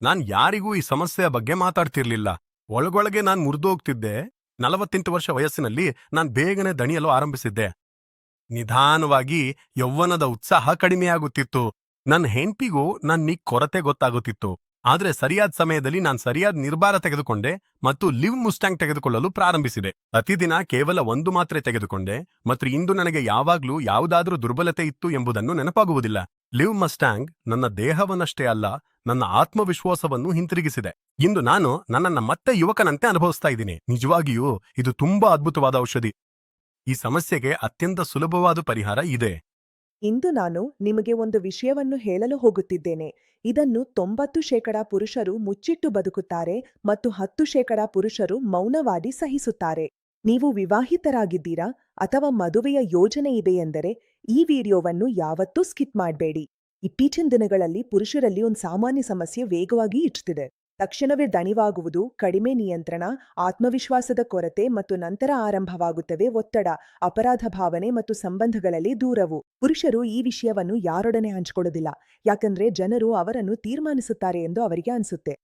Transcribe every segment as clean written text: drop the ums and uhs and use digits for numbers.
ನಾನ್ ಯಾರಿಗೂ ಈ ಸಮಸ್ಯೆಯ ಬಗ್ಗೆ ಮಾತಾಡ್ತಿರ್ಲಿಲ್ಲ. ಒಳಗೊಳಗೆ ನಾನ್ ಮುರಿದೋಗ್ತಿದ್ದೆ. 48 ವರ್ಷ ವಯಸ್ಸಿನಲ್ಲಿ ನಾನ್ ಬೇಗನೆ ದಣಿಯಲು ಆರಂಭಿಸಿದ್ದೆ. ನಿಧಾನವಾಗಿ ಯೌವನದ ಉತ್ಸಾಹ ಕಡಿಮೆಯಾಗುತ್ತಿತ್ತು. ನನ್ನ ಹೆಂಡ್ತಿಗೂ ನನ್ನ ಕೊರತೆ ಗೊತ್ತಾಗುತ್ತಿತ್ತು. ಆದ್ರೆ ಸರಿಯಾದ ಸಮಯದಲ್ಲಿ ನಾನ್ ಸರಿಯಾದ ನಿರ್ಧಾರ ತೆಗೆದುಕೊಂಡೆ ಮತ್ತು ಲಿವ್ ಮುಸ್ಟ್ಯಾಂಗ್ ತೆಗೆದುಕೊಳ್ಳಲು ಪ್ರಾರಂಭಿಸಿದೆ. ಪ್ರತಿದಿನ ಕೇವಲ ಒಂದು ಮಾತ್ರೆ ತೆಗೆದುಕೊಂಡೆ ಮತ್ತು ಇಂದು ನನಗೆ ಯಾವಾಗ್ಲೂ ಯಾವುದಾದ್ರೂ ದುರ್ಬಲತೆ ಇತ್ತು ಎಂಬುದನ್ನು ನೆನಪಾಗುವುದಿಲ್ಲ. ಲಿವ್ ಮಸ್ಟ್ಯಾಂಗ್ ನನ್ನ ದೇಹವನ್ನಷ್ಟೇ ಅಲ್ಲ, ನನ್ನ ಆತ್ಮವಿಶ್ವಾಸವನ್ನು ಹಿಂತಿರುಗಿಸಿದೆ. ಇಂದು ನಾನು ನನ್ನನ್ನ ಮತ್ತೆ ಯುವಕನಂತೆ ಅನುಭವಿಸ್ತಾ ಇದ್ದೀನಿ. ನಿಜವಾಗಿಯೂ ಇದು ತುಂಬಾ ಅದ್ಭುತವಾದ ಔಷಧಿ. ಈ ಸಮಸ್ಯೆಗೆ ಅತ್ಯಂತ ಸುಲಭವಾದ ಪರಿಹಾರ ಇದೆ. ಇಂದು ನಾನು ನಿಮಗೆ ಒಂದು ವಿಷಯವನ್ನು ಹೇಳಲು ಹೋಗುತ್ತಿದ್ದೇನೆ. ಇದನ್ನು 90% ಪುರುಷರು ಮುಚ್ಚಿಟ್ಟು ಬದುಕುತ್ತಾರೆ ಮತ್ತು 10% ಪುರುಷರು ಮೌನವಾಗಿ ಸಹಿಸುತ್ತಾರೆ. ನೀವು ವಿವಾಹಿತರಾಗಿದ್ದೀರಾ ಅಥವಾ ಮದುವೆಯ ಯೋಜನೆ ಇದೆಯೆಂದರೆ ಈ ವಿಡಿಯೋವನ್ನು ಯಾವತ್ತೂ ಸ್ಕಿಪ್ ಮಾಡಬೇಡಿ. ಇತ್ತೀಚಿನ ದಿನಗಳಲ್ಲಿ ಪುರುಷರಲ್ಲಿ ಒಂದು ಸಾಮಾನ್ಯ ಸಮಸ್ಯೆ ವೇಗವಾಗಿ ಹೆಚ್ಚುತ್ತಿದೆ. ತಕ್ಷಣವೇ ದಣಿವಾಗುವುದು, ಕಡಿಮೆ ನಿಯಂತ್ರಣ, ಆತ್ಮವಿಶ್ವಾಸದ ಕೊರತೆ ಮತ್ತು ನಂತರ ಆರಂಭವಾಗುತ್ತವೆ ಒತ್ತಡ, ಅಪರಾಧ ಭಾವನೆ ಮತ್ತು ಸಂಬಂಧಗಳಲ್ಲಿ ದೂರವು. ಪುರುಷರು ಈ ವಿಷಯವನ್ನು ಯಾರೊಡನೆ ಹಂಚಿಕೊಳ್ಳುವುದಿಲ್ಲ, ಯಾಕಂದ್ರೆ ಜನರು ಅವರನ್ನು ತೀರ್ಮಾನಿಸುತ್ತಾರೆ ಎಂದು ಅವರಿಗೆ ಅನಿಸುತ್ತೆ.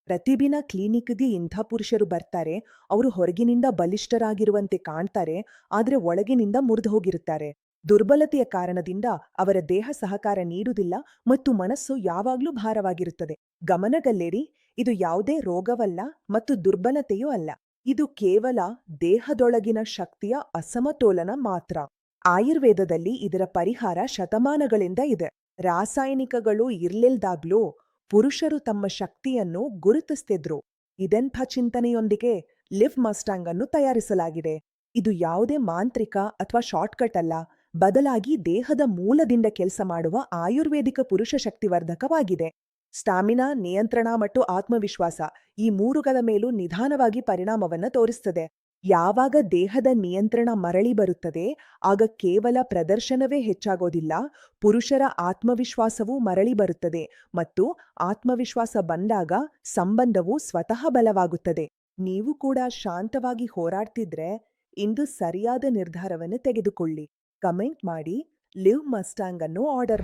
ಪ್ರತಿದಿನ ಕ್ಲಿನಿಕ್ಗೆ ಇಂಥ ಪುರುಷರು ಬರ್ತಾರೆ. ಅವರು ಹೊರಗಿನಿಂದ ಬಲಿಷ್ಠರಾಗಿರುವಂತೆ ಕಾಣ್ತಾರೆ, ಆದರೆ ಒಳಗಿನಿಂದ ಮುರಿದು ಹೋಗಿರುತ್ತಾರೆ. ದುರ್ಬಲತೆಯ ಕಾರಣದಿಂದ ಅವರ ದೇಹ ಸಹಕಾರ ನೀಡುವುದಿಲ್ಲ ಮತ್ತು ಮನಸ್ಸು ಯಾವಾಗಲೂ ಭಾರವಾಗಿರುತ್ತದೆ. ಗಮನದಲ್ಲಿಡಿ, ಇದು ಯಾವುದೇ ರೋಗವಲ್ಲ ಮತ್ತು ದುರ್ಬಲತೆಯೂ ಅಲ್ಲ. ಇದು ಕೇವಲ ದೇಹದೊಳಗಿನ ಶಕ್ತಿಯ ಅಸಮತೋಲನ ಮಾತ್ರ. ಆಯುರ್ವೇದದಲ್ಲಿ ಇದರ ಪರಿಹಾರ ಶತಮಾನಗಳಿಂದ ಇದೆ. ರಾಸಾಯನಿಕಗಳು ಇರ್ಲಿಲ್ದಾಗ್ಲೂ ಪುರುಷರು ತಮ್ಮ ಶಕ್ತಿಯನ್ನು ಗುರುತಿಸ್ತಿದ್ರು. ಇದೆಂಥ ಚಿಂತನೆಯೊಂದಿಗೆ ಲಿವ್ ಮಸ್ಟ್ಯಾಂಗ್ ಅನ್ನು ತಯಾರಿಸಲಾಗಿದೆ. ಇದು ಯಾವುದೇ ಮಾಂತ್ರಿಕ ಅಥವಾ ಶಾರ್ಟ್ಕಟ್ ಅಲ್ಲ, ಬದಲಾಗಿ ದೇಹದ ಮೂಲದಿಂದ ಕೆಲಸ ಮಾಡುವ ಆಯುರ್ವೇದಿಕ ಪುರುಷ ಶಕ್ತಿವರ್ಧಕವಾಗಿದೆ. ಸ್ಟಾಮಿನಾ, ನಿಯಂತ್ರಣ ಮತ್ತು ಆತ್ಮವಿಶ್ವಾಸ ಈ ಮೂರುಗಳ ಮೇಲೂ ನಿಧಾನವಾಗಿ ಪರಿಣಾಮವನ್ನು ತೋರಿಸುತ್ತದೆ. ಯಾವಾಗ ದೇಹದ ನಿಯಂತ್ರಣ ಮರಳಿ ಬರುತ್ತದೆ, ಆಗ ಕೇವಲ ಪ್ರದರ್ಶನವೇ ಹೆಚ್ಚಾಗೋದಿಲ್ಲ, ಪುರುಷರ ಆತ್ಮವಿಶ್ವಾಸವೂ ಮರಳಿ ಬರುತ್ತದೆ ಮತ್ತು ಆತ್ಮವಿಶ್ವಾಸ ಬಂದಾಗ ಸಂಬಂಧವು ಸ್ವತಃ ಬಲವಾಗುತ್ತದೆ. ನೀವು ಕೂಡ ಶಾಂತವಾಗಿ ಹೋರಾಡ್ತಿದ್ರೆ ಇಂದು ಸರಿಯಾದ ನಿರ್ಧಾರವನ್ನು ತೆಗೆದುಕೊಳ್ಳಿ. ಕಮೆಂಟ್ ಮಾಡಿ ಲಿವ್ ಮಸ್ಟ್ಯಾಂಗ್ ಅನ್ನು ಆರ್ಡರ್